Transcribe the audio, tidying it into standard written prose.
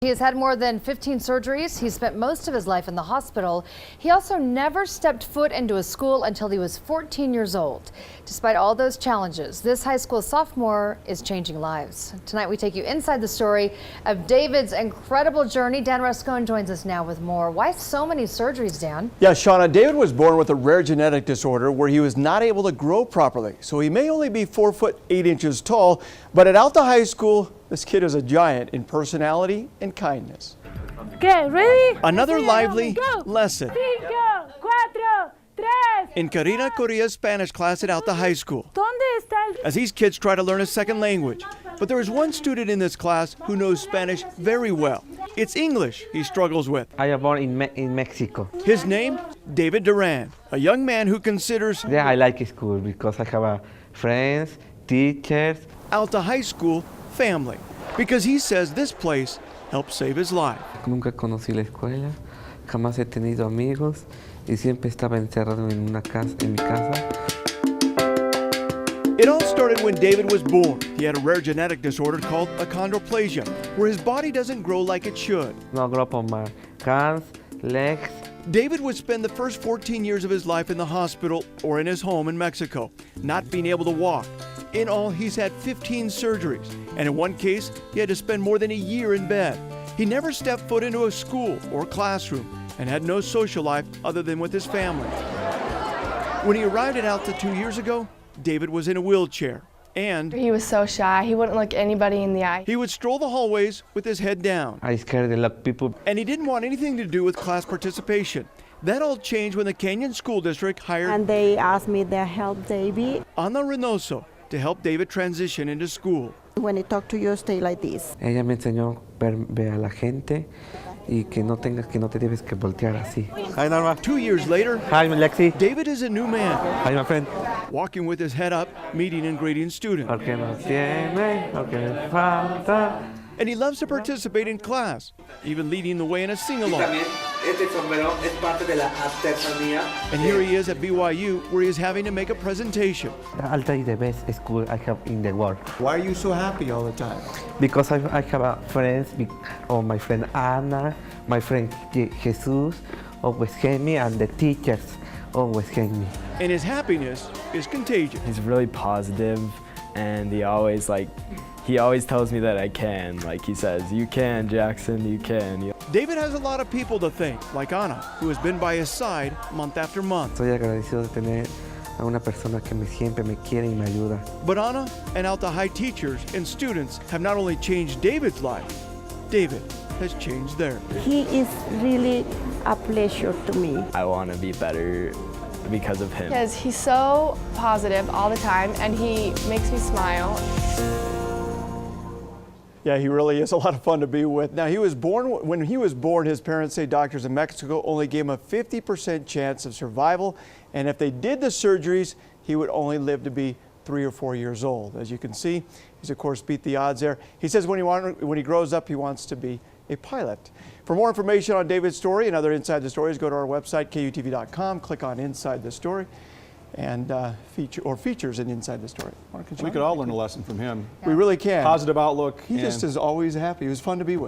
He has had more than 15 surgeries. He spent most of his life in the hospital. He also never stepped foot into a school until he was 14 years old. Despite all those challenges, this high school sophomore is changing lives. Tonight we take you inside the story of David's incredible journey. Dan Rascon joins us now with more. Why so many surgeries, Dan? Yeah, Shauna, David was born with a rare genetic disorder where he was not able to grow properly. So he may only be 4 foot 8 inches tall, but at Alta High School, this kid is a giant in personality and kindness. Okay, ready? Another lively lesson Cinco, cuatro, tres. in Carina, Coria's Spanish class at Alta High School, ¿Dónde está el... as these kids try to learn a second language. But there is one student in this class who knows Spanish very well. It's English he struggles with. I was born in Mexico. His name, David Duran, a young man who considers Yeah, I like school because I have friends, teachers. Alta High School family, because he says this place helped save his life. Nunca conocí la escuela, jamás he tenido amigos y siempre estaba encerrado en mi casa. It all started when David was born. He had a rare genetic disorder called achondroplasia, where his body doesn't grow like it should. No grow on my hands, legs. David would spend the first 14 years of his life in the hospital or in his home in Mexico, not being able to walk. In all, he's had 15 surgeries, and in one case, he had to spend more than a year in bed. He never stepped foot into a school or classroom and had no social life other than with his family. When he arrived at Alta 2 years ago, David was in a wheelchair, and He was so shy. He wouldn't look anybody in the eye. he would stroll the hallways with his head down. I scared a lot of people. And he didn't want anything to do with class participation. That all changed when the Kenyan School District hired And they asked me to help David. Ana Reynoso to help David transition into school. When they talk to you, stay like this. Ella me enseñó ver a la gente y que no te debes que voltear así. Hi, Norma. 2 years later, Hi, Lexi. David is a new man, Hi, my friend. walking with his head up, meeting and greeting students. Porque no tiene lo que falta. And he loves to participate in class, even leading the way in a sing-along. And here he is at BYU, where he is having to make a presentation. Alta is the best school I have in the world. Why are you so happy all the time? Because I have friends, my friend Ana, my friend Jesus, always help me, and the teachers always help me. And his happiness is contagious. He's really positive, and he always tells me that I can. Like he says, "You can, Jackson, you can." David has a lot of people to thank, like Ana, who has been by his side month after month. Estoy agradecido de tener a una persona que siempre me quiere y me ayuda. But Ana and Alta High teachers and students have not only changed David's life, David has changed theirs. He is really a pleasure to me. I want to be better because of him. Because he's so positive all the time, and he makes me smile. Yeah, he really is a lot of fun to be with. Now, when he was born, his parents say doctors in Mexico only gave him a 50% chance of survival. And if they did the surgeries, he would only live to be 3 or 4 years old. As you can see, he's of course beat the odds there. He says when he grows up, he wants to be a pilot. For more information on David's story and other Inside the Stories, go to our website, KUTV.com, click on Inside the Story, and features in Inside the Story. Mark and We Sean? could all learn a lesson from him. We really can. Positive outlook. He just is always happy. He was fun to be with.